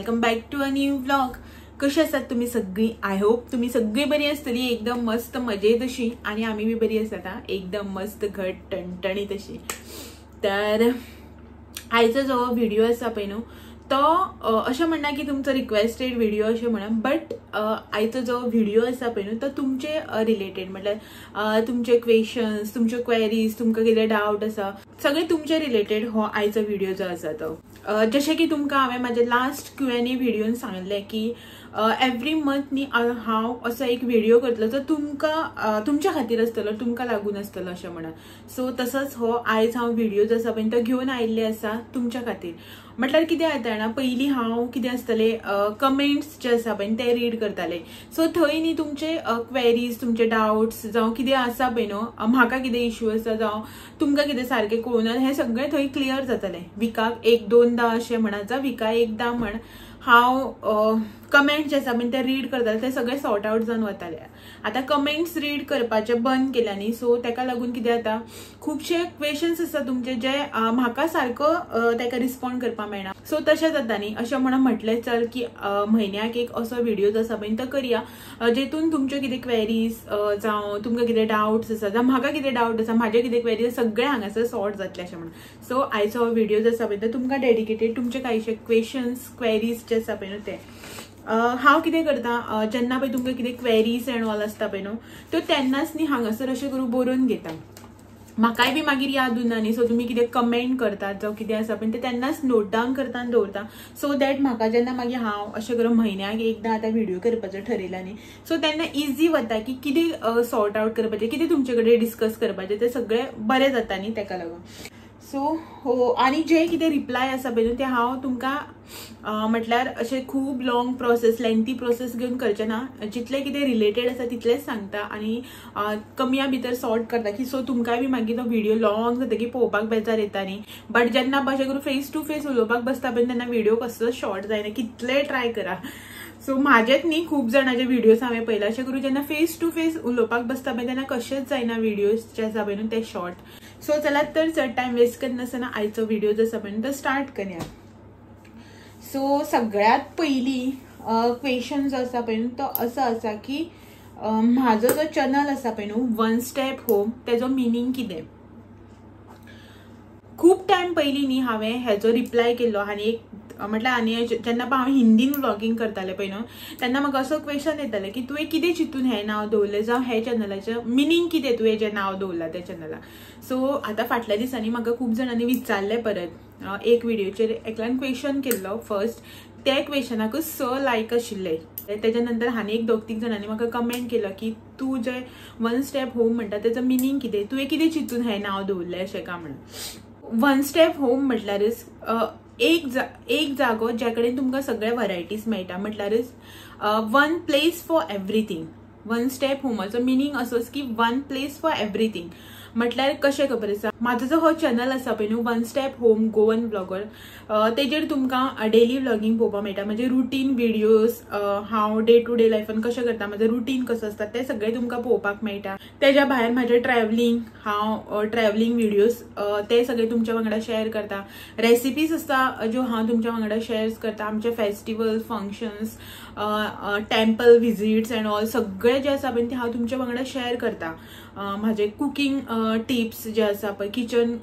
Welcome back to a new vlog. कशी आसात तुम्ही सगळी? आय होप तुम्ही सगळी बरी आसतली, एकदम मस्त मजेत अशी, आणि आम्ही बी बरी आसा, एकदम मस्त घट टणटणीत अशी। तर आयचो जो व्हिडिओ आसा पळय न्हू तो अशें म्हणना की तुमचो रिक्वेस्टेड व्हिडिओ अशें म्हणून, बट आयचो जो व्हिडिओ आसा पळय न्हू तो तुमचे रिलेटेड, म्हटल्यार तुमचे क्वेश्चन्स, तुमचे क्वेरीज, तुमकां कितें डाउट आसा सगळे तुमचे रिलेटेड हो आयचो व्हिडिओ जो आसा तो। जशें की तुमकां हांवें म्हाजे लास्ट Q&A व्हिडिओन सांगलें की एवरी मंथ न्ही हांव असो एक व्हिडिओ करतलो जो तुमकां तुमच्या खातीर आसतलो, तुमकां लागून आसतलो अशें म्हणून। सो तसोच हो आयज हांव व्हिडिओ जो आसा पळय तो घेवन आयिल्ले आसा तुमच्या खातीर। म्हटल्यार कितें जाता जाणा, पयलीं हांव कितें आसतले कमेंट्स जे आसा पळय ते रीड करताले। सो थंय न्ही तुमचे क्वेरीज, तुमचे डाउट्स जावं कितें आसा पळय न्हू, म्हाका कितें इश्यू आसा जावं तुमकां कितें सारकें कळुना, हें सगळें थंय क्लियर जातालें। विकाक एक दोनदा अशें म्हणा, जावं विकाक एकदा म्हण हांव कमेंट्स जे आसा पळय ते रीड करताले, ते सगळे सॉर्ट आउट जावन वताले। आतां कमेंट्स रीड करपाचे बंद केल्या न्ही, सो ताका लागून कितें जाता, खुबशे क्वेश्चन्स आसा तुमचे जे म्हाका सारको ताका रिस्पॉन्ड करपाक मेळना। सो तशें जाता न्ही, अशें म्हणून म्हटलें चल की म्हयन्याक एक असो व्हिडिओ जो आसा पळय तो करया, जेतून तुमच्यो कितें क्वेरीज जावं तुमकां कितें डाउट्स आसा जावं म्हाका कितें डाउट आसा, म्हाजे कितें क्वेरीज सगळे हांगासर सॉर्ट जातले अशें म्हणून। सो आयचो व्हिडिओ जो आसा पळय तो तुमकां डेडिकेटेड तुमचे कांयशे क्वेश्चन्स, क्वेरीज जे आसा पळय न्हू ते। हांव कितें करता, जेन्ना पळय तुमकां कितें क्वेरीज एंड ऑल आसता पळय न्हू, तो तेन्नाच न्ही हांगासर अशें करून बरोवन घेता। म्हाकाय बी मागीर याद उरना न्ही, सो तुमी कितें कमेंट करतात जावं कितें आसा पळय ते तेन्नाच नोट डावन करता आनी दवरता, सो दॅट म्हाका जेन्ना मागीर हांव अशें करून म्हयन्याक एकदां आतां व्हिडिओ करपाचो ठरयला न्ही, सो तेन्ना इजी वता की कितें सॉर्ट आउट करपाचें, कितें तुमचे कडेन डिस्कस करपाचें, तें सगळें बरें जाता न्ही ताका लागून। सो हो, आनी जे कितें रिप्लाय आसा पळय न्हू ते हांव तुमकां म्हटल्यार अशें खूब लॉंग प्रोसेस, लेंथी प्रोसेस घेवन करचें ना, जितलें कितें रिलेटेड आसा तितलेंच सांगता आनी कमिया भितर सॉर्ट करता की सो तुमकांय बी मागीर तो व्हिडिओ लॉंग जातकीर पळोवपाक बेजार येता न्ही। बट जेन्ना अशें करून फेस टू फेस उलोवपाक बसता पळय तेन्ना व्हिडिओ कसलोच शॉर्ट जायना, कितलेंय ट्राय करा। सो म्हाजेच न्ही खूब जाणांचे व्हिडिओज हांवें पळयला, अशें करून जेन्ना फेस टू फेस उलोवपाक बसता पळय तेन्ना कशेंच जायना व्हिडिओज जे आसा पळय न्हू ते शॉर्ट। सो चलात तर चड टायम वेस्ट करनासतना आयचो व्हिडिओ जो आसा पळय न्हू तो स्टार्ट करया। सो सगळ्यात पयलीं क्वेश्चन जो आसा पळय न्हू तो असो आसा की म्हाजो जो चॅनल आसा पळय न्हू वन स्टेप होम, तेजो मिनींग कितें। खूब टायम पयलीं न्ही हांवें हेजो रिप्लाय केल्लो, आनी एक म्हटल्यार आनी जेन्ना हांव हिंदीन व्लॉगिंग करतालें पळय न्हू तेन्ना म्हाका असो क्वेश्चन येताले की तुवें कितें चिंतून हें नांव दवरलें, जावं हे चॅनलाचें मिनींग कितें तुवें जें नांव दवरलां त्या चॅनलाक। सो आतां फाटल्या दिसांनी म्हाका खूब जाणांनी विचारलें परत, एक व्हिडिओचेर एकल्यान क्वेश्चन केल्लो फर्स्ट, त्या क्वेश्चनाकूच 6 लायक आशिल्ले। तेच्या नंतर आनी एक 2-3 जाणांनी म्हाका कमेंट केलो की तूं जे वन स्टेप होम म्हणटा तेजो मिनींग कितें, तुवें कितें चिंतून हें नांव दवरलें अशें का म्हणून। वन स्टेप होम म्हटल्यारच एक जागो ज्या कडेन तुमकां सगळे व्हरायटीज मेळटा, म्हटल्यारच one place for everything. One step होमाचो मिनींग असोच की वन प्लेस फॉर एवरीथिंग। म्हटल्यार कशें खबर आसा, म्हाजो जो हो चॅनल आसा पळय न्हू one step home Goan blogger, तेजेर तुमकां डेली व्लॉगिंग पळोवपाक मेळटा, म्हणजे रुटीन व्हिडिओज, हांव डे टू डे लायफान कशें करता, म्हजो रुटीन कसो आसता ते सगळे तुमकां पळोवपाक मेळटा। तेज्या भायर म्हाजें ट्रॅव्हलिंग, हांव ट्रॅव्हलिंग व्हिडिओज ते सगळे तुमच्या वांगडा शेअर करता। रेसिपीज आसता ज्यो हांव तुमच्या वांगडा शेअर करता, आमचे festival, functions, temple visits end all सगळे जे आसा पळय ते हांव तुमच्या वांगडा शेअर करता। म्हाजे कुकिंग टिप्स जे आसा पळय, किचन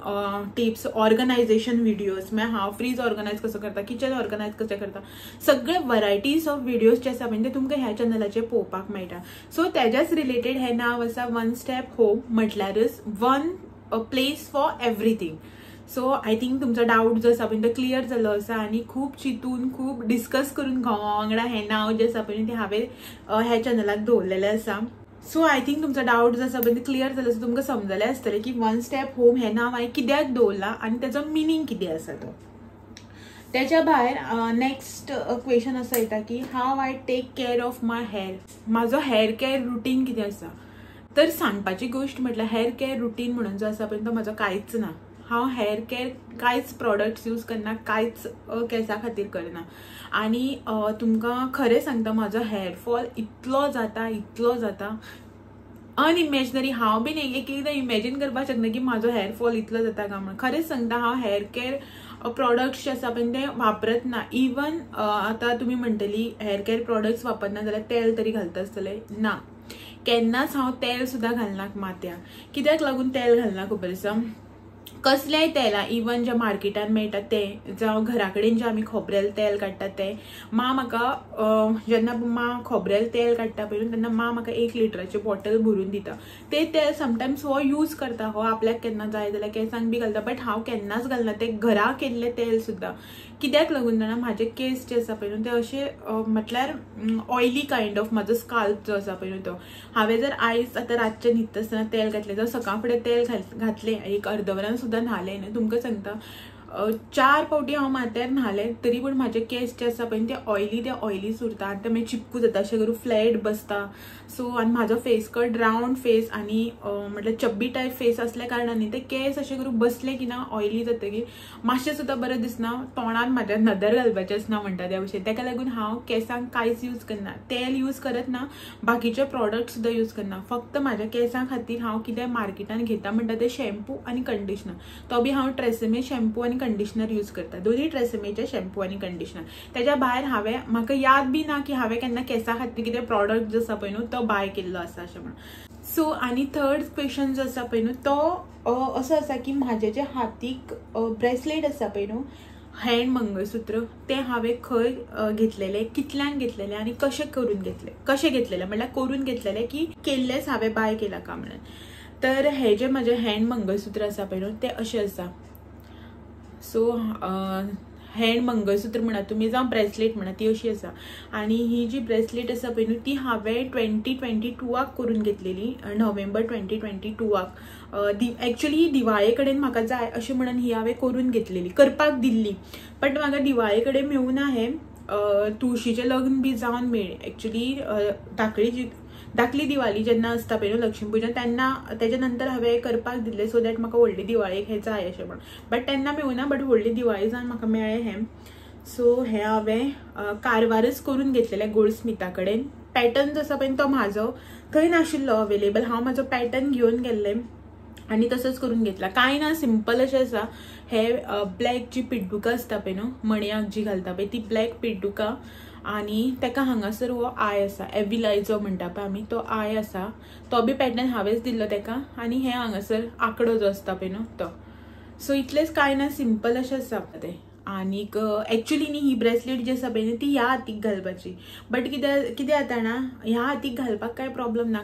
टिप्स, ऑर्गनायझेशन व्हिडिओज, म्हळ्यार हांव फ्रीज ऑर्गनायज कसो करता, किचन ऑर्गनायज कशें करता, सगळे व्हरायटीज ऑफ व्हिडिओज जे आसा पळय ते तुमकां ह्या चॅनलाचेर पळोवपाक मेळटा। सो तेज्याच रिलेटेड हें नांव आसा वन स्टेप होम, म्हटल्यारच one place for everything. So I think तुमचो डाऊट जो आसा पळय तो क्लियर जालो आसा, आनी खूब चिंतून खूब डिस्कस करून घोवा वांगडा हें नांव जें आसा पळय तें हांवें ह्या चॅनलाक दवरलेलें आसा। सो आय थिंक तुमचो डाऊट जो आसा पळय तो क्लियर जालो आसा, तुमकां समजलें आसतलें की वन स्टेप होम हें नांव हांवें कित्याक दवरलां आनी तेजो मिनींग कितें आसा तो। तेच्या भायर नेक्स्ट क्वेश्चन असो येता की how I take care of my hair, म्हाजो हेअर केअर रुटीन कितें आसा। तर सांगपाची गोश्ट म्हटल्यार हेअर केअर रुटीन म्हणून जो आसा पळय तो म्हाजो कांयच ना। हांव हेअर केअर कांयच प्रोडक्ट्स यूज करना, कांयच केंसा खातीर करना, आनी तुमकां खरें सांगता म्हाजो हेअर फॉल इतलो जाता अनइमॅजिनरी. हांव बीन एक एकदां इमॅजिन करपाक शकना की म्हाजो हेअर फॉल इतलो जाता काय म्हणून. खरेंच सांगता, हांव हेअर केअर प्रोडक्ट्स जे आसा पळय ते वापरत ना. इवन आतां तुमी म्हणटली हेअर केअर प्रोडक्ट्स वापरना जाल्यार तेल तरी घालता आसतले. ना, केन्नाच हांव तेल सुद्दां घालना माथ्याक. कित्याक लागून तेल घालना खबर आसा? कसलेंय तेलां, इवन जे मार्केटान मेळटा ते, जावं घरा कडेन जे आमी खोबरेल तेल काडटा ते, म्हाका जेन्ना खोबरेल तेल काडटा पळय तेन्ना म्हाका 1 लिटराची बॉटल भरून दिता. ते तेल समटायम्स हो यूज करता, हो आपल्याक केन्ना जाय जाल्यार केंसांक बी घालता. बट हांव केन्नाच घालना ते घरा केल्ले तेल सुद्दां. कित्याक लागून जाणा, म्हाजे केस जे आसा पळय ते अशे म्हटल्यार ऑयली कायंड ऑफ म्हाजो स्काल्प जो आसा पळय तो. हांवें जर आयज आतां रातचें न्हिदता आसतना तेल घातलें, जावं सकाळ फुडें तेल घातलें, एक अर्दवरान सुद्दां न्हालें न्हय, तुमकां सांगता 4 फावटी हांव माथ्यार न्हालें तरी पूण म्हाजे केस जे आसा पळय ते ऑयलीच उरता आनी ते मागीर चिपकू जाता, अशें करून फ्लॅट बसता. सो आनी म्हाजो फेस कट रावंड फेस आनी म्हटल्यार चब्बी टायप फेस असल्या कारणान ते केस अशें करून बसले की ना ऑयली जातकीर मातशें सुद्दां बरें दिसना. तोंडान म्हाज्या नदर घालपाचें आसना म्हणटा त्या भशेन. ताका लागून हांव केसांक कांयच यूज करना, तेल यूज करत ना, बाकीचे प्रोडक्ट सुद्दां यूज करना. फक्त म्हाज्या केसां खातीर हांव कितें मार्केटान घेता म्हणटा ते शॅम्पू आनी कंडिशनर. तो बी हांव ट्रेसेमे शॅम्पू आनी कंडिशनर यूज करता, दोन्ही ट्रेसेमेचे शॅम्पू आनी कंडिशनर. तेज्या भायर हांवें म्हाका याद बी ना की हांवें केन्ना केसां खातीर कितें प्रोडक्ट जो आसा पळय न्हू तो बाय केल्लो आसा अशें म्हणून. सो आनी थर्ड क्वेश्चन जो आसा पळय न्हू तो असो आसा की म्हाजे जे हातीक ब्रेसलेट आसा पळय न्हू, हँड मंगळसूत्र, ते हांवें खंय घेतलेले, कितल्यांक घेतलेले आनी कशें घेतलेले म्हणल्यार करून घेतलेले की केल्लेच हांवें बाय केला का म्हणून. तर हे जे म्हजे हँड मंगळसूत्र आसा पळय न्हू ते अशें आसा. सो हँड मंगळसूत्र म्हणा तुमी जावं ब्रेसलेट म्हणा ती अशी आसा. आनी ही जी ब्रेसलेट आसा पळय न्हू ती हांवें 2022 करून घेतलेली, नोव्हेंबर 2022. एक्चुअली दिवाळे कडेन म्हाका जाय अशें म्हणून ही हांवें करून घेतलेली, करपाक दिल्ली. बट म्हाका दिवाळे कडेन मेळूना हें. तुळशीचें लग्न बी जावन मेळ्ळें. एक्चुली धाकली दिवाळी जेन्ना आसता पळय न्हू लक्ष्मी पुजन तेन्ना तेज्या नंतर हांवें करपाक दिल्लें सो दॅट म्हाका व्हडली दिवाळेक हें जाय अशें म्हणून. बट तेन्ना मेळूना, बट व्हडली दिवाळी जावन म्हाका मेळ्ळें हें. सो हें हांवें कारवारच करून घेतलेलें गोल्ड स्मिथा कडेन. पॅटर्न जो आसा पळय तो म्हाजो थंय नाशिल्लो अवेलेबल, हांव म्हाजो पॅटर्न घेवन गेल्लें आनी तसोच करून घेतला. कांय ना, सिंपल अशें आसा. हे ब्लॅक जी पिड्डुका आसता पळय न्हू मणयाक जी घालता पळय ती ब्लॅक पिड्डुका आनी तेका हांगासर हो आय आसा, एविलाय जो म्हणटा पळय आमी तो आय आसा. तो बी पॅटर्न हांवेंच दिल्लो तेका. आनी हे हांगासर आंकडो जो आसता पळय न्हू तो. सो इतलेंच, कांय ना, सिंपल अशें आसा तें. आनीक एक्चुअली न्ही ही ब्रेसलेट जी आसा पळय न्ही ती ह्या हातीक घालपाची. बट कितें जाता ना, ह्या हातीक घालपाक कांय प्रॉब्लम ना.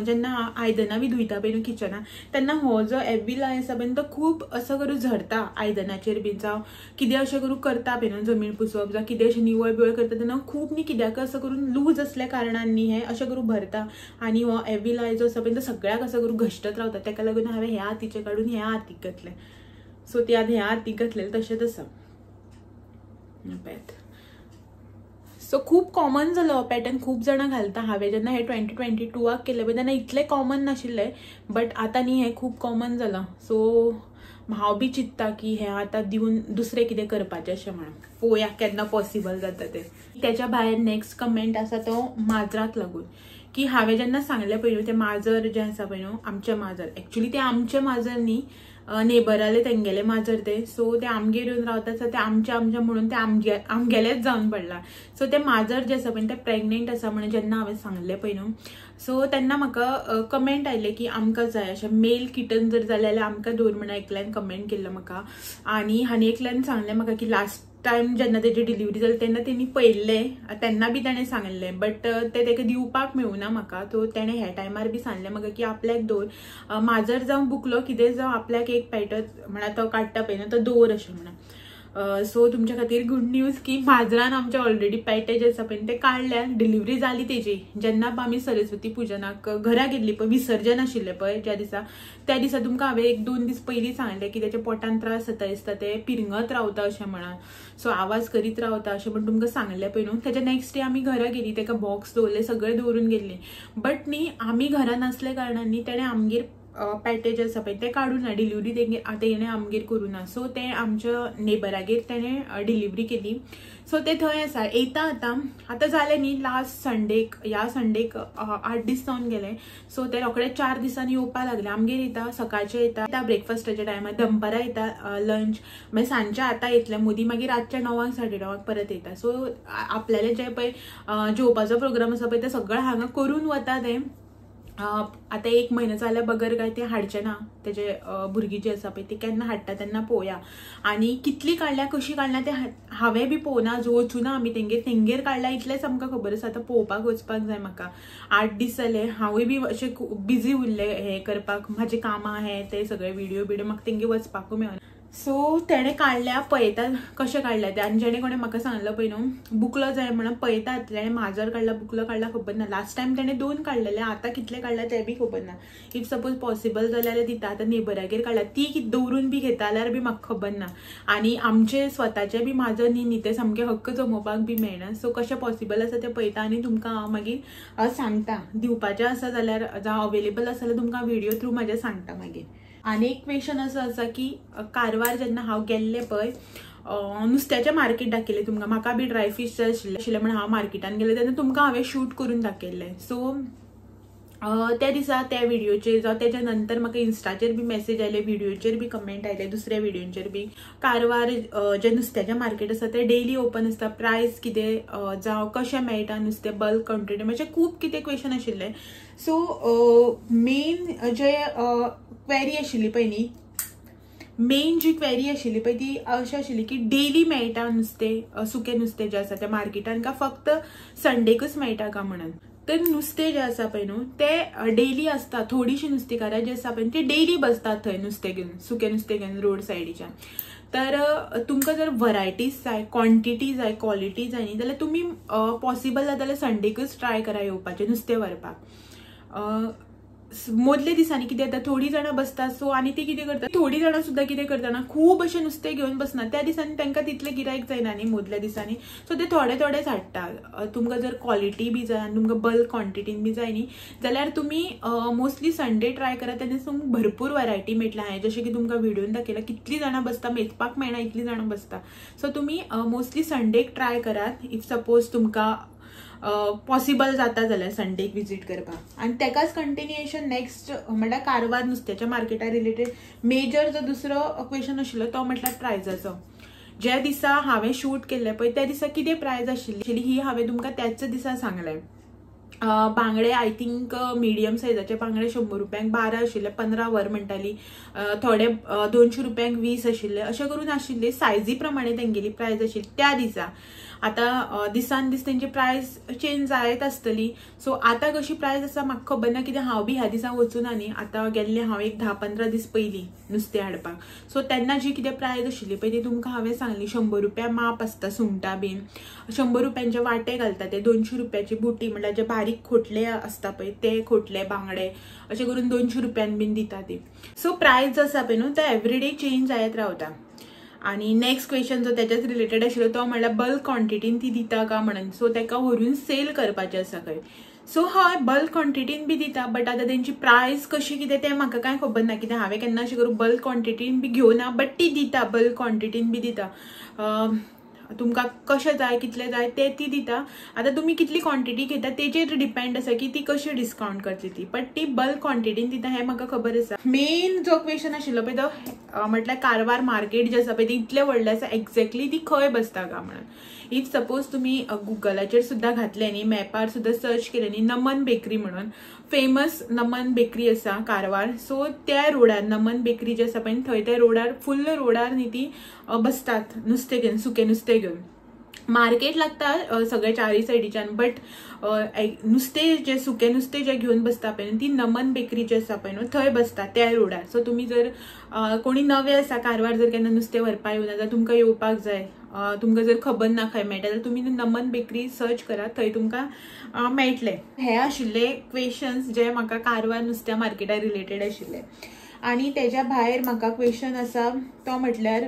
जेन्ना आयदनां बी धुयता पळय न्हू किचनान तेन्ना हो जो एविलाय आसा पळय तो खूब असो करून झरता आयदनाचेर बी, जावं कितें अशें करून करता पळय न्हू जमीन पुसप जावं कितें अशें निवळ बिवळ करता तेन्ना खूब न्ही कित्याक असो करून लूज असल्या कारणान न्ही हें अशें करून भरता. आनी हो एविलाय जो आसा पळय तो सगळ्याक असो करून घश्टत रावता. ताका लागून हांवें ह्या हातीचें काडून ह्या हातीक घातलें. सो ती आतां ह्या हातीक घातलेलें तशेंच आसा. सो खूब कॉमन जालो हो पॅटर्न, खूब जाणां घालता. हांवें जेन्ना हे 2022 केल्ले पळय तेन्ना इतलें कॉमन नाशिल्लें, बट आतां न्ही हें खूब कॉमन जालां. सो हांव बी चिंत्ता की हें आतां दिवन दुसरें कितें करपाचें अशें म्हणून. पळोवया केन्ना पॉसिबल जाता तें. तेच्या भायर नेक्स्ट कमेंट आसा तो माजराक लागून, की हांवें जेन्ना सांगलें पळय न्हू तें माजर जें आसा पळय न्हू आमचें माजर, एक्चुली तें आमचें माजर न्ही, नेबराले तेंगेले माजर ते. सो ते आमगेर येवन रावता, सो ते आमच्या म्हणून ते आमगेलेच जावन पडला. सो ते माजर जे आसा पळय ते प्रेग्नेंट आसा म्हणून जेन्ना हांवें सांगलें पळय न्हू सो तेन्ना म्हाका कमेंट आयले की आमकां जाय अशें मेल किटन जर जालें जाल्यार आमकां दवर म्हणून एकल्यान कमेंट केल्लो म्हाका. आनी आनी एकल्यान सांगलें म्हाका की लास्ट टायम जेन्ना तेजी डिलिव्हरी जाली तेन्ना तेणी पळयल्लें तेन्ना बी ताणें सांगलें, बट ते ताका दिवपाक मेळूना म्हाका. सो ताणें ह्या टायमार बी सांगलें म्हाका की आपल्याक दवर, माजर जावं बुकलो कितें जावं आपल्याक एक पेटत म्हणल्यार तो काडटा पळय ना तो दवर अशें म्हणून. सो तुमच्या खातीर गुड न्यूज की माजरान आमचे ऑलरेडी पेटे जे आसा पळय ते काडल्या. डिलिव्हरी जाली तेजी जेन्ना आमी सरस्वती पुजनाक घरा गेल्ली पळय, विसर्जन आशिल्लें पळय ज्या दिसा, त्या दिसा तुमकां हांवें 1-2 दीस पयलीं सांगलें की तेच्या पोटान त्रास जाता दिसता, ते पिरंगत रावता अशें म्हणून. सो आवाज करीत रावता अशें म्हणून तुमकां सांगलें पळय न्हू. तेच्या नेक्स्ट डे आमी घरा गेली, ताका बॉक्स दवरले, सगळें दवरून गेल्ली. बट न्ही आमी घरा नासले कारणान न्ही तेणें आमगेर पॅकेज आसा पळय ते काडूना, डिलिव्हरी तेणें आमगेर करूना. सो ते आमच्या नेबरागेर तेणें डिलिव्हरी केली. सो ते थंय आसा, येता आतां जालें न्ही. लास्ट संडेक ह्या संडेक 8 दीस जावन गेले. सो ते रोखडे 4 दिसांनी येवपा लागले आमगेर. येता सकाळचे येता ब्रेकफास्टाच्या टायमार, दनपारां येता लंच, मागीर सांजचे आतां येतले मदीं, मागीर रातच्या 9 साडे 9 परत येता. सो आपल्याले जे पळय जेवपाचो प्रोग्राम आसा पळय ते सगळें हांगा करून वता ते. आता 1 म्हयनो जाल्यार बगर काय ते हाडचे ना, तेजे भुरगीं जी आसा पळय ती केन्ना हाडटा तेन्ना पळोवया. आनी कितली काडल्या कशी काडल्या ते हांवें बी पळोवना, वचूना आमी तेंगेर काडल्या इतलेंच आमकां खबर आसा. आतां पळोवपाक वचपाक जाय म्हाका. 8 दीस जाले, हांवूय बी अशें बिजी उरलें हें करपाक, म्हाजे कामां हे ते सगळे व्हिडिओ म्हाका तेंगे वचपाकूय मेळना. सो तेणें काडल्या, पळयता कशें काडल्या ते. आनी जेणे कोणें म्हाका सांगलें पळय न्हू बुकलो जाय म्हणून, पळयता तेणें माजर काडला बुकलो काडला खबर ना. लास्ट टायम तेणें 2 काडलेले, आतां कितले काडला ते बी खबर ना. इफ सपोज पॉसिबल जाल्यार दिता. आतां नेबरागेर काडला, ती कितें दवरून बी घेता जाल्यार बी म्हाका खबर ना. आनी आमचे स्वताचे बी माजर न्ही ते सामके हक्क जमोवपाक बी मेळना. सो कशें पॉसिबल आसा तें पळयता आनी तुमकां हांव मागीर सांगता. दिवपाचें आसा जाल्यार जावं अवेलेबल आसा जाल्यार तुमकां व्हिडिओ थ्रू म्हाजे सांगता मागीर. आनी एक क्वेश्चन असो आसा की कारवार जेन्ना हांव गेल्लें पळय नुस्त्याचें मार्केट दाखयलें तुमकां. म्हाका बी ड्राय फीश जाय आशिल्लें म्हणून हांव मार्केटान गेलें तेन्ना तुमकां हांवें शूट करून दाखयल्लें. सो त्या दिसा त्या व्हिडिओचेर जावं तेच्या नंतर म्हाका इन्स्टाचेर बी मेसेज आयले, व्हिडिओचेर बी कमेंट आयले, दुसऱ्या व्हिडिओचेर बी. कारवार जे नुस्त्याचें मार्केट आसा तें डेली ओपन आसता, प्रायस कितें जावं कशें मेळटा नुस्तें, बल्क क्वॉन्टिटी, म्हणजे खूब कितें क्वेश्चन आशिल्ले. सो मेन जे क्वेरी आशिल्ली पळय न्ही, मेन जी क्वेरी आशिल्ली पळय ती अशी आशिल्ली की डेली मेळटा नुस्तें, सुकें नुस्तें जें आसा तें मार्केटान का फक्त संडेकूच मेळटा का म्हणून. तर नुस्तें जें आसा पळय न्हू तें डेली आसता. थोडीशीं नुस्तेकारां जी आसा पळय ती डेली बसतात थंय नुस्तें घेवन, सुकें नुस्तें घेवन रोड सायडीच्यान. तर तुमकां जर व्हरायटीज जाय, क्वॉन्टिटी जाय, क्वॉलिटी जाय न्ही जाल्यार तुमी पॉसिबल जाता जाल्यार संडेकूच ट्राय करा येवपाचें नुस्तें व्हरपाक. मदले दिसांनी कितें जाता थोडी जाणां बसतात. सो आनी ती कितें करता, थोडी जाणां सुद्दां कितें करतना खूब अशें नुस्तें घेवन बसना. त्या दिसांनी तांकां तितलें गिरायक जायना न्ही मदल्या दिसांनी. सो ते थोडेच हाडटा. तुमकां जर क्वॉलिटी बी जाय आनी तुमकां बल्क क्वॉन्टिटीन बी जाय न्ही जाल्यार तुमी मोस्टली संडे ट्राय करा. तेन्ना तुमकां भरपूर वरायटी मेळटली. हांवें जशें की तुमकां व्हिडिओन दाखयलां कितलीं जाणां बसता, मेजपाक मेळना इतलीं जाणां बसता. सो तुमी मोस्टली संडेक ट्राय करात इफ सपोज तुमकां पॉसिबल जाता जाल्यार संडेक विजीट करपाक. आनी तेकाच कंटिन्युएशन नेक्स्ट म्हणल्यार कारवार नुस्त्याच्या मार्केटा रिलेटेड मेजर जो दुसरो क्वेश्चन आशिल्लो तो म्हटल्यार प्रायजाचो. ज्या दिसा हांवें शूट केल्लें पळय त्या दिसा कितें प्रायज आशिल्ली ही हांवें तुमकां त्याच दिसा सांगलें. बांगडे आय थिंक मिडियम सायजाचे बांगडे 100 रुपयांक 12 आशिल्ले, 15 वर म्हणटाली. थोडे 200 रुपयांक 20 आशिल्ले. अशें करून आशिल्ले. सायजी प्रमाणे तेंगेली प्रायस आशिल्ली त्या दिसा. आतां दिसान दीस तेंची प्रायस चेंज जायत आसतली. सो आतां कशी प्रायस आसा म्हाका खबर ना, कित्याक हांव बी ह्या दिसा वचूना न्ही. आतां गेल्लें हांव एक 10-15 दीस पयलीं नुस्तें हाडपाक. सो तेन्ना जी कितें प्रायस आशिल्ली पळय ती तुमकां हांवें सांगली. 100 रुपया माप आसता सुंगटां बीन, 100 रुपयांचे वाटे घालता ते, 200 रुपयाची बुटी म्हणल्यार जे बारीक खोटले आसता पळय ते खोटले बांगडे अशें करून 200 रुपयान बीन दिता ती. सो प्रायस जो आसा पळय न्हू तो एवरीडे चेंज जायत रावता. आनी नेक्स्ट क्वेश्चन जो त्याच्याच रिलेटेड आशिल्लो तो म्हणल्यार बल्क क्वॉन्टिटीन ती दिता का म्हणून. सो तेका व्हरून सेल करपाचें आसा खंय. सो हय बल्क क्वॉन्टिटीन बी दिता, बट आतां तेंची प्रायस कशी कितें तें म्हाका कांय खबर ना, कित्याक हांवें केन्ना अशें करून बल्क क्वॉन्टिटीन बी घेवना. बट ती दिता, बल्क क्वॉन्टिटीन बी दिता. तुमकां कशें जाय कितलें जाय ते ती दिता. आतां तुमी कितली क्वॉन्टिटी घेता तेजेर डिपेंड आसा की ती कशी डिस्काउंट करतली ती. बट ती बल्क क्वॉन्टिटीन दिता हें म्हाका खबर आसा. मेन जो क्वेश्चन आशिल्लो पळय तो म्हटल्यार कारवार मार्केट जें आसा पळय ती इतलें व्हडलें आसा, एक्झॅक्टली ती खंय बसता काय म्हणून. इफ सपोज तुमी गुगलाचेर सुद्दां घातलें न्ही, मॅपार सुद्दां सर्च केलें न्ही, नमन बेकरी म्हणून फेमस नमन बेकरी आसा कारवार. सो त्या रोडार नमन बेकरी जे आसा पळय थंय त्या रोडार फुल्ल रोडार न्ही ती बसतात नुस्तें घेवन, सुकें नुस्तें घेवन. मार्केट लागता सगळे चारी सायडीच्यान. बट नुस्तें जे सुकें नुस्तें जे घेवन बसता पळय ती नमन बेकरी जे आसा पळय न्हू थंय बसता त्या रोडार. सो तुमी जर कोणी नवे आसा कारवार जर केन्ना नुस्तें व्हरपा येवना जाल्यार तुमकां येवपाक जाय, तुमकां जर खबर ना खंय मेळटा जाल्यार तुमी नमन बेकरी सर्च करात, थंय तुमकां मेळटलें. हे आशिल्ले क्वेश्चन्स जे म्हाका कारवार नुस्त्या मार्केटा रिलेटेड आशिल्ले. आनी तेज्या भायर म्हाका क्वेश्चन आसा तो म्हटल्यार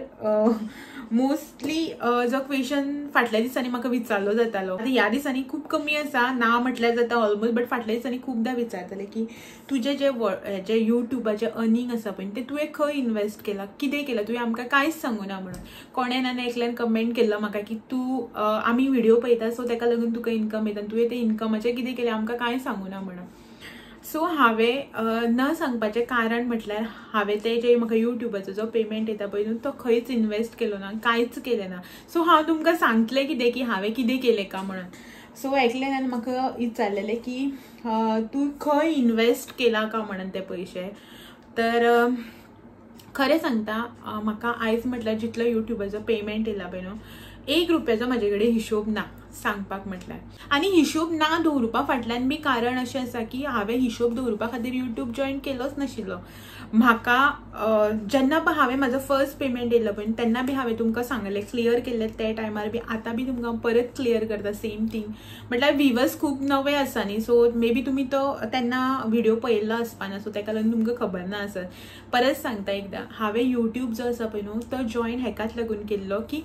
मोस्टली जो क्वेश्चन फाटल्या दिसांनी म्हाका विचारलो जातालो, ह्या दिसांनी खूब कमी आसा, ना म्हटल्यार जाता ऑलमोस्ट, बट फाटल्या दिसांनी खूबदां विचारताले की तुझे जे युट्यूबाचे अर्निंग आसा पळय ते तुवें खंय इन्वेस्ट केला, कितें केला, तुवें आमकां कांयच सांगूना म्हणून. कोणें ना एकल्यान कमेंट केल्लो म्हाका की तूं आमी व्हिडिओ पळयता सो ताका लागून तुका इन्कम येता, तुवें ते इन्कमाचें कितें केलें आमकां कांय सांगूना म्हणून. सो हांवें न सांगपाचें कारण म्हटल्यार हांवें ते जे म्हाका युट्यूबाचो जो पेमेंट येता पळय न्हू तो खंयच इन्वेस्ट केलो ना, कांयच केलें ना. सो हांव तुमकां सांगतलें कितें की हांवें कितें केलें काय म्हणून. सो एकल्यान म्हाका विचारलेलें की तूं खंय इन्वेस्ट केला काय म्हणून ते पयशे. तर खरें सांगता म्हाका आयज म्हटल्यार जितलो युट्यूबाचो पेमेंट येयला पळय न्हू 1 रुपयाचो म्हाजे कडेन हिशोब ना सांगपाक म्हटल्यार. आनी हिशोब ना दवरुपा फाटल्यान बी कारण अशें आसा की हांवें हिशोब दवरुपा खातीर युट्यूब जॉयन केलोच नाशिल्लो. म्हाका जेन्ना पण हांवें म्हाजो फर्स्ट पेमेंट येयल्लो पळय तेन्ना बी हांवें तुमकां सांगलें, क्लियर केल्लें ते टायमार बी. आतां बी तुमकां परत क्लियर करता सेम थिंग. म्हटल्यार व्हिवर्स खूब नवे आसा न्ही, सो मे बी तुमी तो तेन्ना व्हिडिओ पळयल्लो आसपाना, सो ताका लागून तुमकां खबर ना आसत. परत सांगता एकदां, हांवें युट्यूब जो आसा पळय न्हू तो जॉयन हेकाच लागून केल्लो की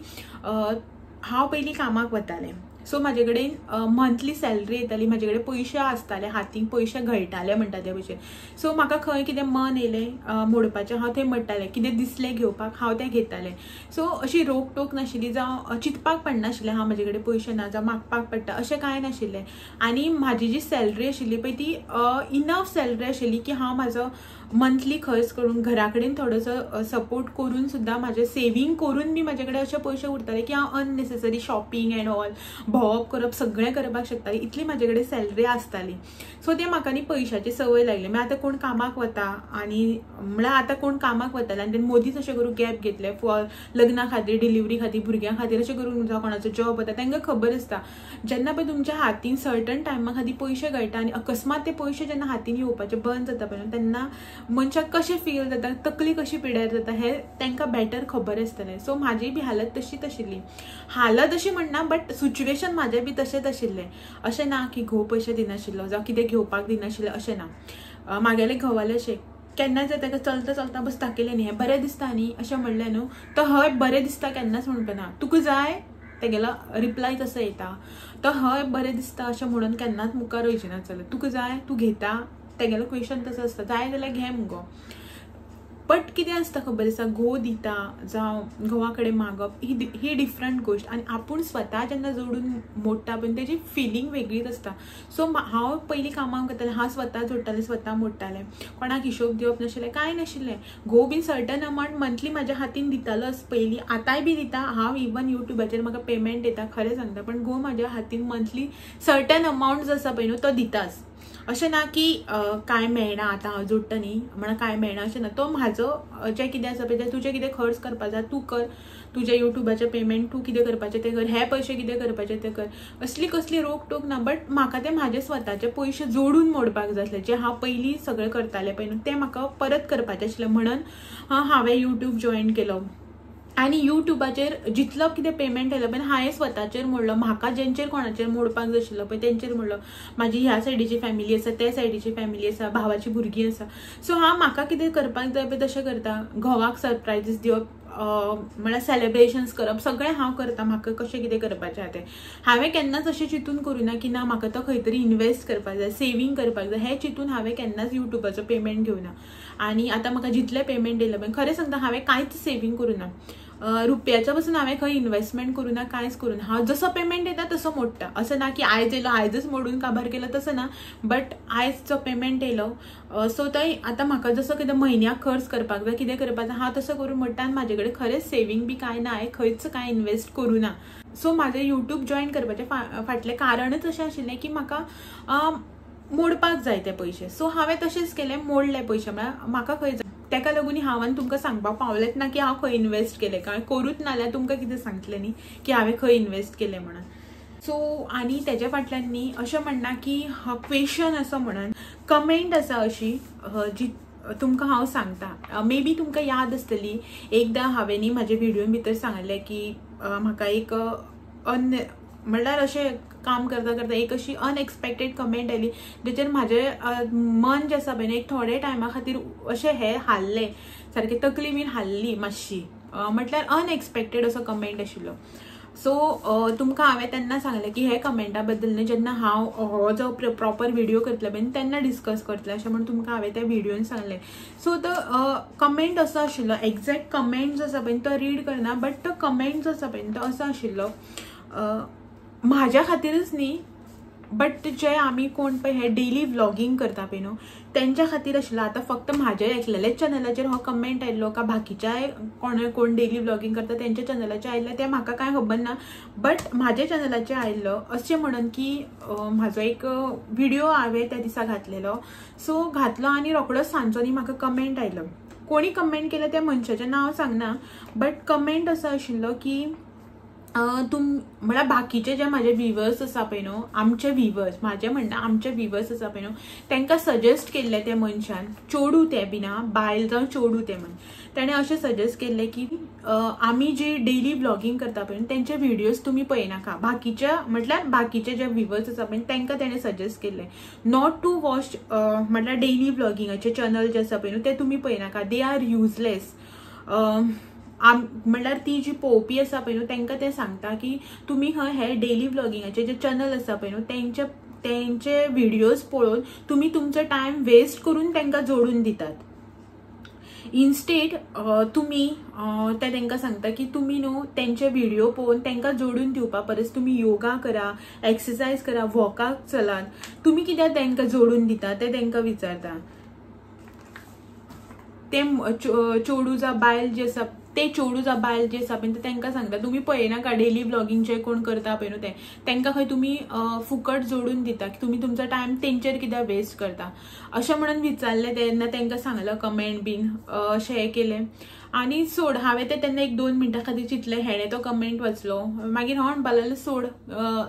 हांव पयलीं कामाक वतालें. सो म्हाजे कडेन मंथली सॅलरी येताली, म्हाजे कडेन पयशे आसताले, हातीक पयशे घळटाले म्हणटा ते भशेन. सो म्हाका खंय कितें मन येयलें मोडपाचें हांव तें म्हणटालें, कितें दिसलें घेवपाक हांव तें घेतालें. सो अशी रोक टोक नाशिल्ली, जावं चिंतपाक पडनाशिल्लें हांव म्हाजे कडेन पयशे ना जावं मागपाक पडटा अशें कांय नाशिल्लें. आनी म्हाजी जी सॅलरी आशिल्ली पळय ती इनफ सॅलरी आशिल्ली की हांव म्हाजो मंथली खर्च करून घरा कडेन थोडोसो सपोर्ट करून सुद्दां म्हाजें सेविंग करून बी म्हाजे कडेन अशे पयशे उरताले की हांव अननेसेसरी शॉपिंग एंड ऑल भोंवप करप सगळें करपाक शकताली, इतली म्हाजे कडेन सॅलरी आसताली. सो ते म्हाका न्ही पयशाची संवय लागली. मागीर आतां कोण कामाक वता आनी म्हळ्यार आतां कोण कामाक वताले आनी तेणी मोदीच अशें करून गॅप घेतले फॉर लग्ना खातीर, डिलिव्हरी खातीर, भुरग्यां खातीर अशें करून जावं कोणाचो जॉब वता तांकां खबर आसता जेन्ना पळय तुमच्या हातीन सर्टन टायमा खातीर पयशे गळटा आनी अकस्मात ते पयशे जेन्ना हातीन येवपाचे बंद जाता पळय तेन्ना मनशाक कशें फील जाता, तकली कशी पिड्यार जाता हें तांकां बेटर खबर आसतलें. सो म्हाजी बी हालत तशीच आशिल्ली. हालत अशी म्हणना बट सिच्युएशन म्हाजें बी तशेंच आशिल्लें. अशें ना की घोव पयशे दिनाशिल्लो जावं कितें घेवपाक दिनाशिल्लें अशें ना. म्हागेले घोवाले अशें केन्नाय जर ताका चलता चलता बस दाखयलें न्ही हें बरें दिसता न्ही अशें म्हणलें न्हू तो हय बरें दिसता केन्नाच म्हणपाना. तुका जाय तेगेलो रिप्लाय तसो येता, तो हय बरें दिसता अशें म्हणून केन्नाच मुखार वयचें ना. चल तुका जाय तूं घेता, तेगेलो क्वेश्चन तसो आसता, जाय जाल्यार घे मुगो. बट कितें आसता खबर आसा, घोव दिता जावं घोवा कडेन मागप ही डिफरंट गोश्ट. आनी आपूण स्वता जेन्ना जोडून मोडटा पळय तेजी फिलींग वेगळीच आसता. सो हांव पयलीं कामाक वतालें, हांव स्वता जोडटालें, स्वता मोडटालें, कोणाक हिशोब दिवप नाशिल्लें, कांय नाशिल्लें. घोव बीन सर्टन अमावंट मंथली म्हाज्या हातीन दितालोच पयलीं, आतांय बी दिता. हांव इवन युट्यूबाचेर म्हाका पेमेंट येता खरें सांगता, पण घोव म्हाज्या हातीन मंथली सर्टन अमावंट जो आसा पळय न्हू तो दिताच. अशें ना की कांय मेळना आतां हांव जोडटा न्ही म्हणून कांय मेळना अशें ना. तो म्हाजो जें कितें आसा पळय तुजें कितें खर्च करपा जाय तूं कर, तुजें युट्यूबाचें पेमेंट तूं कितें करपाचें तें कर, हे पयशे कितें करपाचें तें कर, असली कसली रोक टोक ना. बट म्हाका ते म्हाजे स्वताचे पयशे जोडून मोडपाक जाय आसले, जे हांव पयलीं सगळें करतालें पळय न्हू तें म्हाका परत करपाचें आशिल्लें म्हणून हांवें युट्यूब जॉयन केलो. आनी युट्यूबाचेर जितलो कितें पेमेंट येयलो पळय हांवें स्वताचेर मोडलो. म्हाका जेंचेर कोणाचेर मोडपाक जाय आशिल्लो पळय तेंचेर मोडलो. म्हजी ह्या सायडीची फॅमिली आसा, त्या सायडीची फॅमिली आसा, भावाची भुरगीं आसा. सो हांव म्हाका कितें करपाक जाय पळय तशें करता. घोवाक सरप्रायजीस दिवप, म्हळ्यार सेलिब्रेशन्स करप सगळें हांव करता. म्हाका कशें कितें करपाचें आहा तें हांवें केन्नाच अशें चिंतून करूना की ना म्हाका तो खंय तरी इन्वेस्ट करपाक जाय, सेविंग करपाक जाय, हें चिंतून हांवें केन्नाच युट्यूबाचो पेमेंट घेवना. आनी आतां म्हाका जितलें पेमेंट येयलें पळय खरें सांगता हांवें कांयच सेविंग करूना. रुपयाचो पासून हांवें खंय इन्वेस्टमेंट करूना, कांयच करूना. हांव जसो पेमेंट येता तसो मोडटा. असं ना की आयज येयलो आयजच मोडून काबार केलो तसं ना. बट आयज जो पेमेंट येयलो सो तो आतां म्हाका जसो कितें म्हयन्याक खर्च करपाक जाय, कितें करपाक जाय हांव तसो करून मोडटा. आनी म्हाजे कडेन खरेंच सेविंग बी कांय ना, हांवें खंयच कांय इन्वेस्ट करूना. सो म्हाजें युट्यूब जॉयन करपाचें फाटलें कारणच अशें आशिल्लें की म्हाका मोडपाक जाय ते पयशे. सो हांवें तशेंच केलें, मोडले पयशे. म्हळ्यार म्हाका खंय तेका लागून हांवें तुमकां सांगपाक पावलेंच ना की हांव खंय इन्वेस्ट केलें, काय करूच नाल्यार तुमकां कितें सांगतलें न्ही की हांवें खंय इन्वेस्ट केलें म्हणून. सो आनी तेज्या फाटल्यान न्ही अशें म्हणना की क्वेश्चन असो म्हणून कमेंट आसा अशी जी तुमकां हांव सांगता. मे बी तुमकां याद आसतली एकदां हांवें न्ही म्हाजे व्हिडिओन भितर सांगलें की म्हाका एक म्हणल्यार अशें काम करता करता एक अशी अनएक्सपेक्टेड कमेंट आयली जेचेर म्हाजें मन जें आसा पळय एक थोडे टायमा खातीर अशें हें हाल्लें, सारकें तकली बीन हाल्ली मातशी. म्हटल्यार अनएक्सपेक्टेड असो कमेंट आशिल्लो. सो तुमकां हांवें तेन्ना सांगलें की हे कमेंटा बद्दल न्ही जेन्ना हांव हो जो प्रॉपर व्हिडिओ करतलें बीन तेन्ना डिस्कस करतलें अशें म्हणून तुमकां हांवें त्या व्हिडिओन सांगलें. सो तो कमेंट असो आशिल्लो, एक्झॅक्ट कमेंट्स आसा पळय तो रीड करना, बट तो कमेंट्स आसा पळय तो असो आशिल्लो म्हाज्या खातीरच न्ही बट जे आमी कोण पळय हे डेली व्लॉगिंग करता पळय न्हू तेंच्या खातीर आशिल्लो. आतां फक्त म्हाज्या एकलेल्याच चॅनलाचेर हो कमेंट आयिल्लो का बाकीच्या कोण डेली व्लॉगिंग करता तेंच्या चॅनलाचेर आयिल्ले तें म्हाका कांय खबर ना, बट म्हाज्या चॅनलाचेर आयिल्लो. अशें म्हणून की म्हाजो एक व्हिडिओ हांवें त्या दिसा घातलेलो. सो घातलो आनी रोखडोच सांजचो न्ही म्हाका कमेंट आयलो. कोणी कमेंट केलें त्या मनशाचें नांव सांगना, बट कमेंट असो आशिल्लो की म्हळ्यार बाकीचे जे म्हाजे व्हिवर्स आसा पळय न्हू, आमचे व्हिवर्स, म्हाजे म्हणटा आमचे व्हिवर्स आसा पळय न्हू, तांकां सजेस्ट केल्लें त्या मनशान, चोडू तें बी ना, बायल जावं चोडू तें म्हण, ताणें अशें सजेस्ट केल्लें की आमी जी डेली व्लॉगिंग करता पळय तेंचे व्हिडिओज तुमी पळयनाका. बाकीच्या म्हटल्यार बाकीचे जे व्हिवर्स आसा पळय तांकां ताणें सजेस्ट केल्लें नॉट टू वॉच, म्हटल्यार डेली व्लॉगिंगाचे चॅनल जे आसा पळय न्हू ते तुमी पळयनाका, दे आर युजलेस. म्हटल्यार ती जी पळोवपी आसा पळय न्हू तांकां तें सांगता की तुमी हे डेली व्लॉगिंगाचे जे चॅनल आसा पळय न्हू तेंचे व्हिडिओज पळोवन तुमी तुमचो टायम वेस्ट करून तांकां जोडून दितात. इन्स्टेड तुमी ते तांकां सांगता की तुमी न्हू तेंचे व्हिडिओ पळोवन तांकां जोडून दिवपा परस तुमी योगा करा, एक्सरसायज करा, वॉकाक चलात, तुमी कित्याक तांकां जोडून दिता ते तांकां विचारता. ते चोडू जा बायल जे आसा ते चोडू जा बायल जे आसा पळय ते तांकां सांगता तुमी पळयनाका डेली व्लॉगिंग जे कोण करता पळय न्हू तांकां खंय तुमी फुकट जोडून दिता की तुमी तुमचो टायम तेंचेर कित्याक वेस्ट करता अशें म्हणून विचारलें. तेन्ना तांकां सांगलें कमेंट बीन अशें हें केलें आनी सोड. हांवें तें तेन्ना 1-2 मिनटां खातीर चिंतलें, हेणें तो कमेंट वाचलो मागीर हांव म्हणपाक सोड,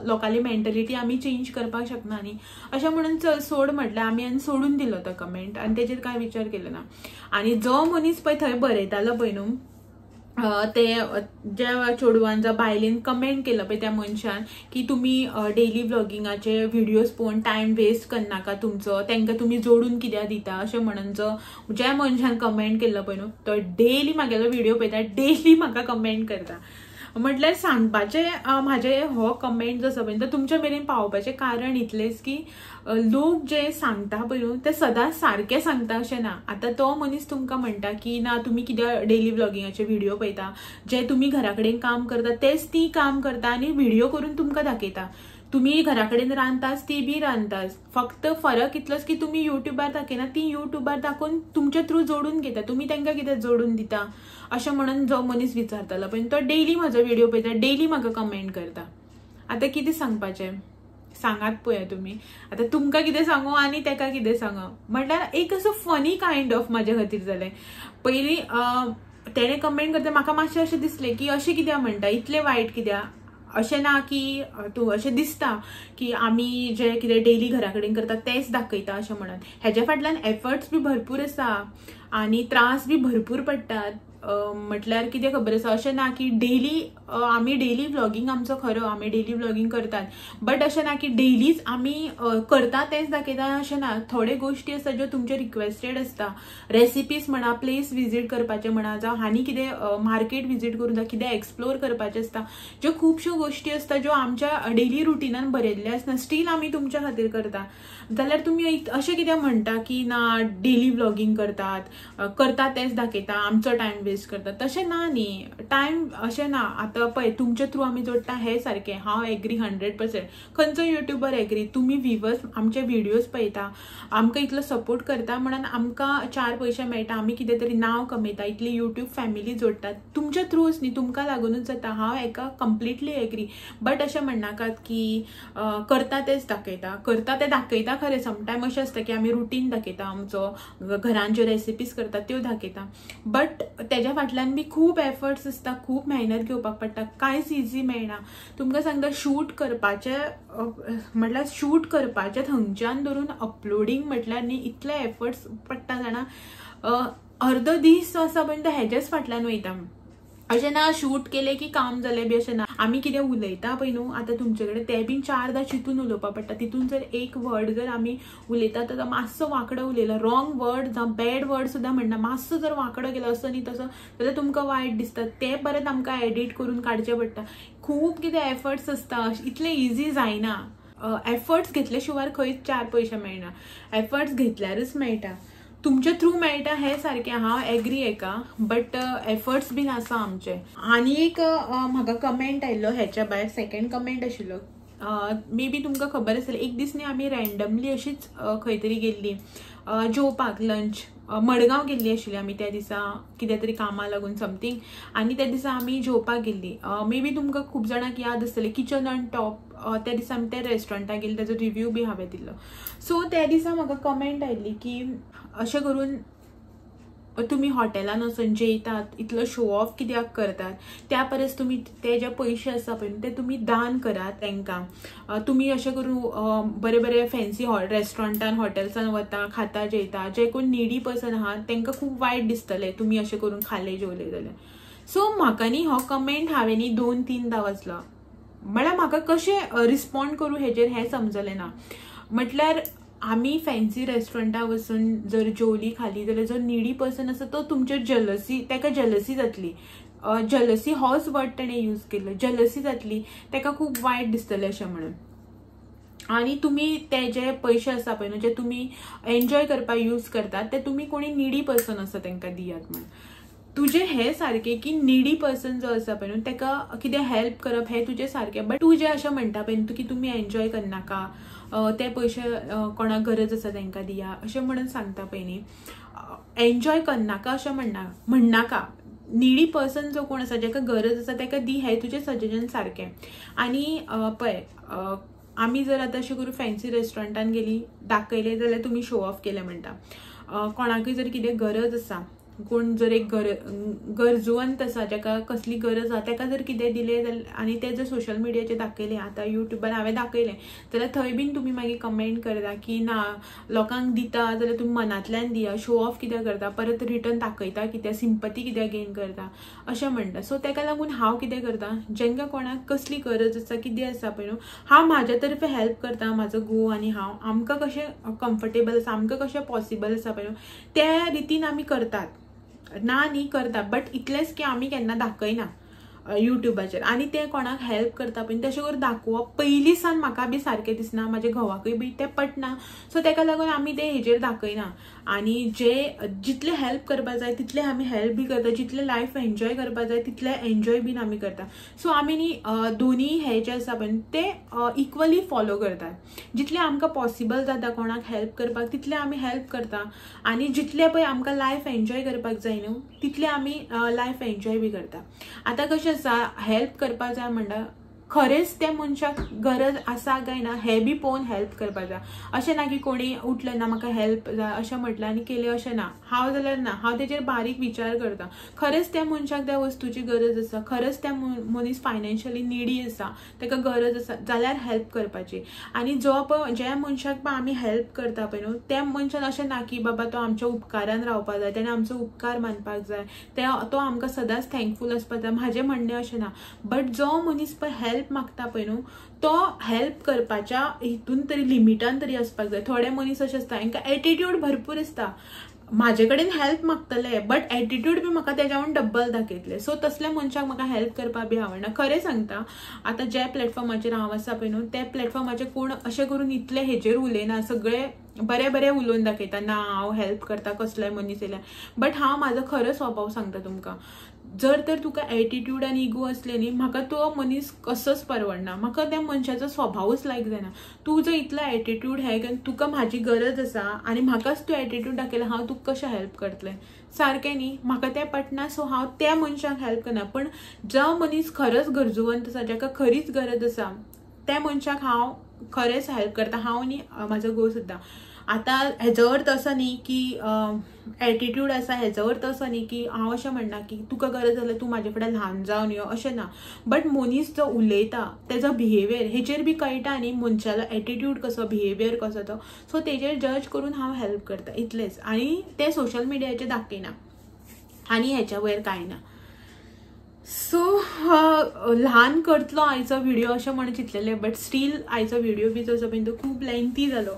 लोकांली मेंटलिटी आमी चेंज करपाक शकना न्ही अशें म्हणून चल सोड म्हटलें आमी आनी सोडून दिलो तो कमेंट आनी तेजेर कांय विचार केलो ना. आनी जो मनीस पळय थंय बरयतालो पळय न्हू ते ज्या चेडवान जो बायलेन कमेंट केलं पळय त्या मनशान की तुमी डेली व्लॉगिंगाचे व्हिडिओज पळोवन टायम वेस्ट करनाका तुमचो, तांकां तुमी जोडून कित्याक दिता अशें म्हणून जो ज्या मनशान कमेंट केल्लो पळय न्हू तो डेली म्हागेलो व्हिडिओ पळयता, डेली म्हाका कमेंट करता. म्हटल्यार सांगपाचें म्हाजे हो कमेंट जो आसा पळय तो तुमच्या मेरेन पावोवपाचें कारण इतलेंच की लोक जे सांगता पळय न्हू ते सदांच सारकें सांगता अशें ना. आतां तो मनीस तुमकां म्हणटा की ना तुमी कित्याक डेली व्लॉगिंगाचे व्हिडिओ पळयता, जे तुमी घरा कडेन काम करता तेच ती काम करता आनी व्हिडिओ करून तुमकां दाखयता. तुमी घरा कडेन रांदताच ती बी रांदताच, फक्त फरक इतलोच की तुमी युट्यूबार दाखयना, ती युट्यूबार दाखोवन तुमच्या थ्रू जोडून घेता, तुमी तांकां कित्याक जोडून दिता अशें म्हणून जो मनीस विचारतालो पळय तो डेली म्हजो व्हिडिओ पळयता, डेली म्हाका कमेंट करता. आतां कितें सांगपाचें सांगात पळया तुमी. आतां तुमकां कितें सांगू आनी ताका कितें सांगू, म्हटल्यार एक असो फनी कायंड ऑफ म्हाज्या खातीर जालें. पयलीं तेणें कमेंट करता म्हाका मातशें अशें दिसलें की अशें कित्याक म्हणटा, इतलें वायट कित्याक, अशें ना की तूं अशें दिसता की आमी जे कितें डेली घरा कडेन करता तेंच दाखयता अशें म्हणून. हेज्या फाटल्यान एफर्ट्स बी भरपूर आसा आनी त्रास बी भरपूर पडटात. म्हटल्यार कितें खबर आसा, अशें ना की डेली आमी डेली व्लॉगिंग आमचो खरो आमी डेली व्लॉगिंग करतात, बट अशें ना की डेलीच आमी करता तेंच दाखयता अशें ना. थोडे गोश्टी आसता ज्यो तुमचे रिक्वेस्टेड आसता, रेसिपीज म्हणा, प्लेस विजीट करपाचें म्हणा, जावं आनी कितें मार्केट विजीट करून जावं कितें एक्सप्लोर करपाचें आसता, ज्यो खुबश्यो गोश्टी आसता ज्यो आमच्या डेली रुटिनान बरयल्ले आसना स्टील आमी तुमच्या खातीर करता. जाल्यार तुमी अशें कित्याक म्हणटा की ना डेली व्लॉगिंग करता तेंच दाखयता, आमचो टायम वेस्ट करता. तशें ना न्ही, टायम अशें ना. आतां पळय तुमचे थ्रू आमी जोडटा हें सारकें, हांव एग्री 100%. खंयचो युट्यूबर एग्री, तुमी व्हिवर्स आमचे व्हिडिओज पळयता, आमकां इतलो सपोर्ट करता म्हणून आमकां 4 पयशे मेळटा, आमी कितें तरी नांव कमयता, इतली युट्यूब फॅमिली जोडटात तुमच्या थ्रूच न्ही, तुमकां लागूनच जाता. हांव हेका कंप्लिटली एग्री, बट अशें म्हणनाकात की करता तेंच दाखयता. करता तें दाखयता खरें, समटायम अशें आसता की आमी रुटीन दाखयता आमचो, घरान ज्यो रेसिपीज करता त्यो दाखयता, बट तेज्या फाटल्यान बी खूब एफर्ट्स आसता, खूब मेहनत घेवपाक पडटा, कांयच इजी मेळना. तुमकां सांगता शूट करपाचें म्हटल्यार शूट करपाचें थंयच्यान धरून अपलोडींग म्हटल्यार न्ही इतले एफर्ट्स पडटा जाणा. अर्दो दीस जो आसा पळय तो हेजेच फाटल्यान वयता. अशें ना शूट केले की काम जालें बी अशें ना. आमी कितें उलयता पळय न्हू आतां तुमचे कडेन ते बीन 4दां चिंतून उलोवपा पडटा. तितून जर एक वर्ड जर आमी उलयता तर मातसो वांकडो उलयलो, रॉंग वर्ड जावं बॅड वर्ड सुद्दां म्हणना, मातसो जर वांकडो गेलो असो न्ही तसो जाल्यार तुमकां वायट दिसता. ते परत आमकां एडिट करून काडचे पडटा. खूब कितें एफर्ट्स आसता, इतलें इजी जायना. एफर्ट्स घेतले शिवाय खंयच 4 पयशे मेळना. एफर्ट्स घेतल्यारच मेळटा. तुमच्या थ्रू मेळटा हे सारकें, हांव एग्री हेका, बट एफर्ट्स बीन आसा आमचे. आनी एक म्हाका कमेंट आयिल्लो हेच्या भायर, सेकंड कमेंट आशिल्लो. मे बी तुमकां खबर आसतलें, एक दीस न्ही आमी रँडमली अशीच खंय तरी गेल्ली जेवपाक, लंच मडगांव गेल्ली आशिल्ली आमी त्या दिसा, कितें तरी कामाक लागून समथींग. आनी त्या दिसा आमी जेवपाक गेल्ली. मे बी तुमकां खूब जाणांक याद आसतलें किचन ऑन टॉप, त्या दिसा आमी त्या रेस्टॉरंटाक गेल्ली, ताजो रिव्यू बी हांवें दिल्लो. सो त्या दिसा म्हाका कमेंट आयिल्ली की अशें करून तुम्ही हॉटेलान वचून जेयतात, इतलो शो ऑफ कित्याक करतात, त्या परस तुम्ही ते जे पयशे आसा पळय ते तुम्ही दान करात तांकां. तुम्ही अशें करून बरे बरे फॅन्सी रेस्टॉरंटान हॉटेल्सान वता, खाता जेयता, जे कोण निडी पर्सन आहात तांकां खूब वायट दिसतलें तुम्ही अशें करून खाल्ले जेवले जाल्यार. सो म्हाका न्ही हो कमेंट हांवें न्ही 2-3दां वाचला. म्हळ्यार म्हाका कशें रिस्पॉन्ड करूं हेजेर हें समजलें ना. म्हटल्यार आमी फॅन्सी रेस्टॉरंटाक वचून जर जेवली खाली जाल्यार जो निडी पर्सन आसा तो तुमचेर जलसी, ताका जलसी जातली. जलसी होच वर्ड ताणें यूज केल्लो, जलसी जातली, ताका खूब वायट दिसतलें अशें म्हणून. आनी तुमी ते जे पयशे आसा पळय न्हू जे तुमी एन्जॉय करपाक यूज करतात ते तुमी कोणी निडी पर्सन आसा तांकां दियात म्हणून. तुझे हे सारकें की निडी पर्सन जो आसा पळय न्हू ताका कितें हेल्प करप हे तुजें सारकें, बट तूं जें अशें म्हणटा पळय की तुमी एन्जॉय करनाका, ते पयशे कोणाक गरज आसा तांकां दिया अशें म्हणून सांगता पळय न्ही. एन्जॉय करनाका अशें म्हणनाका. निडी पर्सन जो कोण आसा जाका गरज आसा ताका दी, हें तुजें सजेशन सारकें. आनी पळय आमी जर आतां अशें करून फॅन्सी रेस्टॉरंटान गेली, दाखयले जाल्यार तुमी शो ऑफ केले म्हणटा. कोणाकूय जर कितें गरज आसा, कोण जर एक गरजुवंत आसा जाका कसली गरज आसा ताका जर कितें दिलें जाल्यार आनी ते जर सोशल मिडियाचेर दाखयलें, आतां युट्यूबार हांवें दाखयलें जाल्यार थंय बीन तुमी मागीर कमेंट करता की ना लोकांक दिता जाल्यार तुमी मनांतल्यान दिया, शो ऑफ कित्याक करता, परत रिटर्न दाखयता कित्याक, सिंपती कित्याक गेन करता अशें म्हणटा. सो ताका लागून हांव कितें करता, जेंकां कोणाक कसली गरज आसा कितें आसा पळय न्हू, हांव म्हाज्या तर्फे हेल्प करता, म्हाजो घोव आनी हांव. आमकां कशें कम्फर्टेबल आसा, आमकां कशें पॉसिबल आसा पळय न्हू त्या रितीन आमी करतात. ना न्ही करता, बट इतलेंच की आमी केन्ना दाखयना युट्यूबाचेर. आनी ते कोणाक हेल्प करता पळय तशें करून दाखोवप पयलीं सावन म्हाका बी सारकें दिसना, म्हाज्या घोवाकूय बी तें पटना. सो ताका लागून आमी ते हेजेर दाखयना. आनी जितले हेल्प करपाक जाय तितले आमी हेल्प बी करता, जितले लायफ एन्जॉय करपाक जाय तितले एन्जॉय बीन आमी करता. सो आमी न्ही दोनी हे जे आसा पळय ते इक्वली फॉलो करतात. जितले आमकां पॉसिबल जाता कोणाक हेल्प करपाक तितले आमी हेल्प करता. आनी जितले पळय आमकां लायफ एन्जॉय करपाक जाय न्हू तितले आमी लायफ एन्जॉय बी करता. आतां कशें आसा, हेल्प करपाक जाय म्हणटा खरेंच त्या मनशाक गरज आसा काय ना हे बी पळोवन हेल्प करपाक जाय. अशें ना की कोणी उठलें ना म्हाका हेल्प जाय अशें म्हटलें आनी केलें अशें ना. हांव जाल्यार ना, हांव तेजेर बारीक विचार करता. खरेंच त्या मनशाक त्या वस्तूची गरज आसा, खरेंच त्या मनीस फायनान्शियली निडी आसा, ताका गरज आसा जाल्यार हेल्प करपाची. आनी ज्या मनशाक पळय आमी हेल्प करता पळय न्हू त्या मनशान अशें ना की बाबा तो आमच्या उपकारान रावपाक जाय, ताणें आमचो उपकार मानपाक जाय, तो आमकां सदांच थँकफूल आसपाक जाय, म्हाजें म्हणणें अशें ना. बट जो मनीस पळय हेल्प मागता पळय न्हू तो हेल्प करपाच्या हितून तरी लिमिटान तरी आसपाक जाय. थोडे मनीस अशें आसता हांकां एटिट्यूड भरपूर आसता, म्हाजे कडेन हेल्प मागतले बट एटिट्यूड बी म्हाका तेज्यावन डब्बल दाखयतले. सो तसल्या मनशाक म्हाका हेल्प करपाक बी आवडना. खरें सांगता, आतां ज्या प्लॅटफॉर्माचेर हांव आसा पळय न्हू त्या प्लॅटफॉर्माचेर कोण अशें करून इतले हेजेर उलयना, सगळे बरें बरें उलोवन दाखयता ना हांव हेल्प करता कसलोय मनीस येयल्यार. बट हांव म्हाजो खरो स्वभाव सांगता तुमकां. जर तर तुका एटिट्यूड आनी इगो असले न्ही म्हाका तो मनीस कसोच परवडना. म्हाका त्या मनशाचो स्वभावूच लायक जायना. तूं जर इतलो एटिट्यूड हे तुका म्हाजी गरज आसा आनी म्हाकाच तूं एटिट्यूड दाखयला, हांव तुका कशें हेल्प करतलें, सारकें न्ही. म्हाका तें पटना. सो हांव त्या मनशाक हेल्प करना. पण जो मनीस खरोच गरजुवंत आसा, जाका खरीच गरज आसा त्या मनशाक हांव खरेंच हेल्प करता. हांव न्ही म्हाजो घोव सुद्दां. आतां हेजो अर्थ असो न्ही की एटिट्यूड आसा, हेजो अर्थ असो न्ही की हांव अशें म्हणना की तुका गरज जाल्यार तूं म्हाजे फुडें ल्हान जावन यो अशें ना. बट मनीस जो उलयता तेजो बिहेवियर हेजेर बी कळटा न्ही मनशालो एटिट्यूड कसो, बिहेवियर कसो तो. सो तेजेर जज करून हांव हेल्प करता इतलेंच. आनी ते सोशल मिडियाचेर दाखयना आनी हेच्या वयर कांय ना. सो ल्हान करतलो आयचो व्हिडिओ अशें म्हणून चिंतलेलें, बट स्टील आयचो व्हिडिओ बी जो आसा पळय तो खूब लेंथी जालो.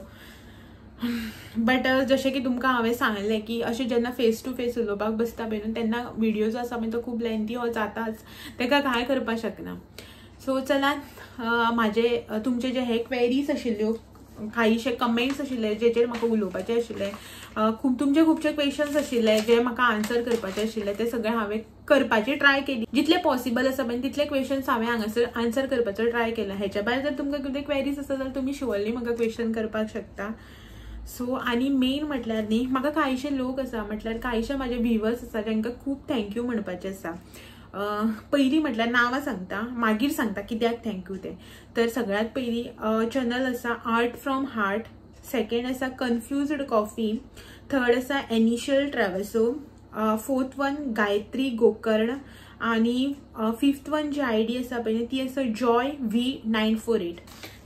बट जशें की तुमकां हांवें सांगलें की अशें जेन्ना फेस टू फेस उलोवपाक बसता पळय न्हू तेन्ना व्हिडिओ जो आसा पळय तो खूब लेंथी हो जाताच, तेका कांय करपाक शकना. सो चलात म्हाजे तुमचे जे हे क्वेरीज आशिल्ल्यो, कांयशे कमेंट्स आशिल्ले जेचेर म्हाका उलोवपाचें आशिल्लें, तुमचे खुबशे क्वेश्चन्स आशिल्ले जे म्हाका आन्सर करपाचे आशिल्ले, ते सगळे हांवें करपाची ट्राय केली. जितले पॉसिबल आसा पळय तितले क्वेश्चन्स हांवें हांगासर आन्सर करपाचो ट्राय केला. हेच्या भायर जर तुमकां कितें क्वेरीज आसा जाल्यार तुमी शुअरली म्हाका क्वेश्चन करपाक शकता. सो आनी मेन म्हटल्यार न्ही म्हाका कांयशे लोक आसा, म्हटल्यार कांयशे म्हाजे व्हिवर्स आसा जांकां खूब थँक्यू म्हणपाचें आसा. पयलीं म्हटल्यार नांवां सांगता, मागीर सांगता कित्याक थँक्यू ते. तर सगळ्यात पयलीं चॅनल आसा आर्ट फ्रॉम हार्ट, सेकंड आसा कन्फ्युज्ड कॉफी, थर्ड आसा एनिशियल ट्रॅव्हसो, फोर्थ वन गायत्री गोकर्ण आणि फिफ्थ वन जी आयडी आसा पळय ती आसा जॉय V948.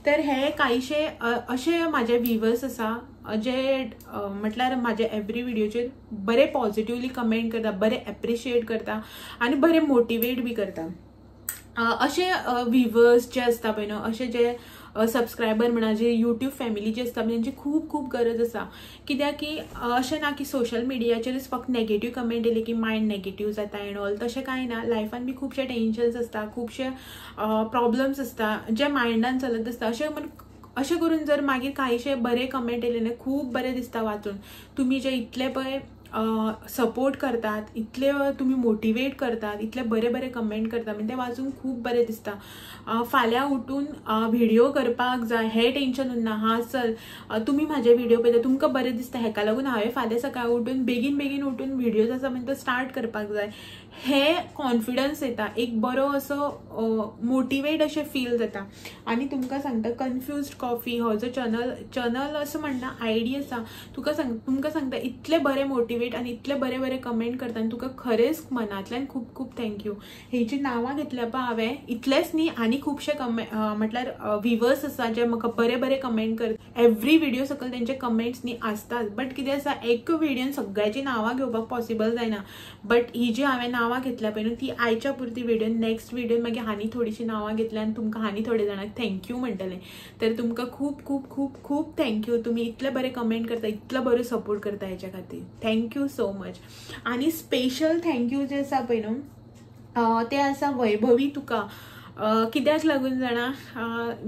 तर हे कांयशे अशे म्हाजे व्हिवर्स आसा जे म्हटल्यार म्हाजे एवरी व्हिडिओचेर बरे पॉझिटिवली कमेंट करता, बरे एप्रिशिएट करता आनी बरे मोटिवेट बी करता. अशे व्हिवर्स जे आसता पळय न्हू, अशे जे सबस्क्रायबर म्हणा, जे यूट्यूब फॅमिली जी आसता तेंची खूब खूब गरज आसा. कित्याक की अशें ना की सोशल मिडियाचेरच फक्त नेगेटीव कमेंट येयले की मायंड नेगेटीव जाता एंड ऑल, तशें कांय ना. लायफान बी खुबशे टेन्शन्स आसता, खुबशे प्रॉब्लम्स आसता जे मायंडान चलत आसता. अशें करून जर मागीर कांयशे बरे कमेंट येयले न्हू खूब बरें दिसता वाचून. तुमी जे इतले पळय सपोर्ट करतात, इतले तुम्ही मोटिवेट करतात, इतले बरे बरे कमेंट करता, म्हणजे ते वाचून खूब बरें दिसता. फाल्यां उठून व्हिडिओ करपाक जाय हे टेन्शन उरना. हा चल तुम्ही म्हाजे व्हिडिओ पळयता तुमकां बरें दिसता, हेका लागून हांवें फाल्यां सकाळीं उठून बेगीन उठून व्हिडिओज आसा म्हणजे तो स्टार्ट करपाक जाय हे कॉन्फिडन्स येता, एक बरो असो मोटिवेट अशें फील जाता. आनी तुमकां सांगता कन्फ्युज्ड कॉफी हो जो चॅनल असं म्हणना आयडी आसा, तुमकां सांगता इतले बरे मोटिवेट आनी इतले बरे बरे कमेंट करता आनी तुका खरेंच मनांतल्यान खूब खूब थँक्यू. हेची नांवां घेतल्या पळय हांवें इतलेच न्ही आनी खुबशे म्हटल्यार व्हिवर्स आसा जे म्हाका बरे बरे कमेंट करता. एवरी व्हिडिओ सकयल तेंचे कमेंट्स न्ही आसतात, बट कितें आसा एक व्हिडिओन सगळ्याची नांवां घेवपाक पॉसिबल जायना. बट ही जी हांवें नांवां घेतल्या पळय न्हू ती आयच्या पुरती व्हिडिओन, नेक्स्ट व्हिडिओन मागीर हानी थोडीशी नांवां घेतल्या आनी तुमकां हानी थोडे जाणांक थँक्यू म्हणटलें. तर तुमकां खूब खूब खूब खूब थँक्यू. तुमी इतले बरे कमेंट करता, इतलो बरो सपोर्ट करता, हेच्या खातीर थँक्यू सो मच. आनी स्पेशल थँक्यू जे आसा पळय न्हू ते आसा वैभवी तुका. कित्याक लागून जाणा,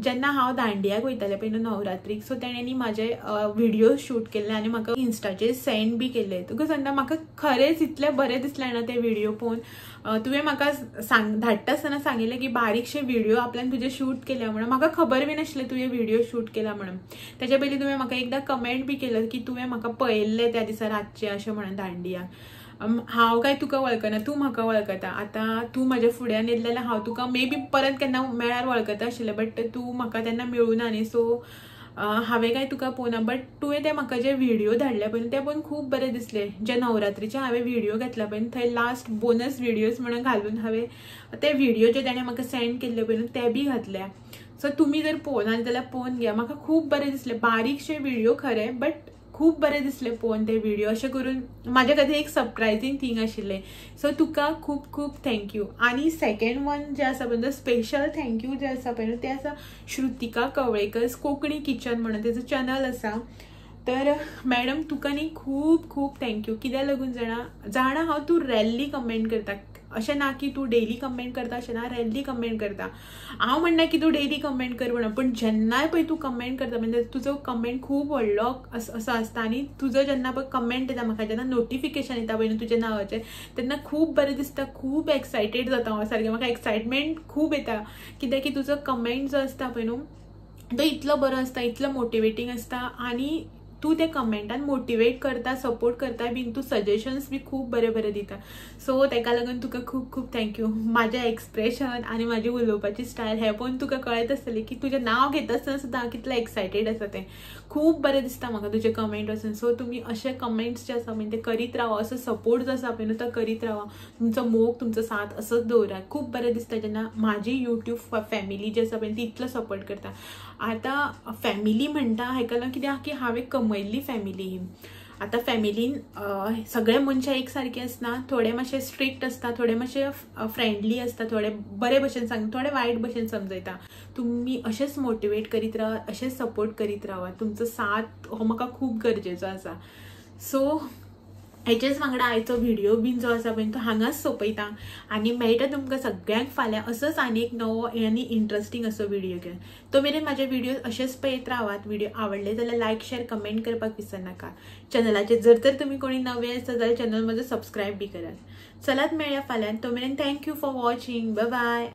जेन्ना हांव दांडियाक वयतालें पळय न्हू नवरात्रीक, सो तेणेंनी म्हाजे व्हिडिओ शूट केल्ले आनी म्हाका इन्स्टाचेर सेंड बी केले. तुका सांगता म्हाका खरेंच इतलें बरें दिसलें ना ते व्हिडिओ पळोवन. तुवें म्हाका धाडटा आसतना सांगिल्लें की बारीकशे व्हिडिओ आपल्यान तुजे शूट केल्या म्हणून. म्हाका खबर बी नासलें तुवें व्हिडिओ शूट केला म्हणून. तेच्या पयलीं तुवें म्हाका एकदां कमेंट बी केलं की तुवें म्हाका पळयल्लें त्या दिसा रातचें अशें म्हणून दांडियाक. हांव काय तुका वळखना, तूं म्हाका वळखता. आतां तूं म्हाज्या फुड्यान येयलें जाल्यार हांव तुका मे बी परत केन्ना मेळ्यार वळखता आशिल्लें, बट तूं म्हाका तेन्ना मेळूना न्ही. सो हांवें काय तुका पळोवना, बट तुवें ते म्हाका जे व्हिडिओ धाडले पळय ते पळोवन खूब बरें दिसलें. जे नवरात्रीचे हांवें व्हिडिओ घेतला पळय थंय लास्ट बोनस व्हिडिओज म्हणून घालून हांवें ते व्हिडिओ जे ताणें म्हाका सेंड केल्ले पळय ते बी घातल्या. सो तुमी जर पळोवना जाल्यार पळोवन घ्या. म्हाका खूब बरें दिसलें, बारीकशे व्हिडिओ खरें बट खूब बरें दिसलें पळोवन ते व्हिडिओ. अशें करून म्हाज्या खातीर एक सरप्रायझींग थिंग आशिल्लें. सो तुका खूब खूब थँक्यू. आनी सेकंड वन जे आसा पळय स्पेशल थँक्यू जे आसा पळय ते आसा श्रुतिका कवळेकर कोंकणी किचन म्हणून तेजो चॅनल आसा. तर मॅडम तुका न्ही खूब खूब थँक्यू. कित्याक लागून जाणा हांव तूं रॅरली कमेंट करता, अशें ना की तूं डेली कमेंट करता अशें ना, रॅरली कमेंट करता. हांव म्हणना की तूं डेली कमेंट कर म्हणून, पण जेन्नाय पळय तूं कमेंट करता म्हणजे तुजो कमेंट खूब व्हडलो असो आसता. आनी तुजो जेन्ना पळय कमेंट येता म्हाका, जेन्ना नोटिफिकेशन येता पळय तुज्या नांवाचें, तेन्ना खूब बरें दिसता, खूब एक्सायटेड जाता हांव सारकें. म्हाका एक्सायटमेंट खूब येता कित्याक की तुजो कमेंट जो आसता पळय न्हू तो इतलो बरो आसता, इतलो मोटिवेटींग आसता. आनी तू ते कमेंटान मोटिवेट करता, सपोर्ट करता बीन, तू सजेशन्स बी खूब बरे बरे दिता. सो तेका लागून तुका खूब खूब थँक्यू. म्हाजें एक्सप्रेशन आनी म्हाजी उलोवपाची स्टायल हे पळोवन तुका कळत आसतलें की तुजें नांव घेता आसतना सुद्दां हांव कितलें एक्सायटेड आसा तें. खूब बरें दिसता म्हाका तुजे कमेंट वचून. सो तुमी अशे कमेंट्स जे आसा म्हणजे ते करीत रावा, असो सपोर्ट जो आसा पळय न्हू तो करीत रावा. तुमचो मोग, तुमचो साथ असोच दवरा. खूब बरें दिसता जेन्ना म्हाजी यूट्यूब फॅमिली जी आसा पळय ती इतलो सपोर्ट करता. आतां फॅमिली म्हणटा हेका लागून कित्याक की हांवें कमयल्ली फॅमिली ही. आता फॅमिलीन सगळे मनशां एक सारखे आसना, थोडे मातशे स्ट्रिक्ट असता, थोडे मातशे फ्रेंडली असता, थोडे बरे भशेन सांग, थोडे वायट भशेन समजयता. तुम्ही अशेंच मोटिवेट करीत रावा, अशेंच सपोर्ट करीत रावा. तुमचो साथ हो म्हाका खूब गरजेचो आसा. सो हेचेच वांगडा आयचो व्हिडिओ बीन जो आसा पळय तो हांगाच सोंपयता आनी मेळटा तुमकां सगळ्यांक फाल्यां असोच आनी एक नवो आनी इंट्रस्टींग असो व्हिडिओ घेवन. तो मेरेन म्हाजे व्हिडिओ अशेंच पळयत रावात. व्हिडिओ आवडले जाल्यार लायक शेअर कमेंट करपाक विसरनाका. चॅनलाचेर जर तर तुमी कोणी नवे आसा जाल्यार चॅनल म्हजो सबस्क्रायब बी करात. चलात मेळया फाल्यां. तो मेरेन thank you for watching. Bye bye.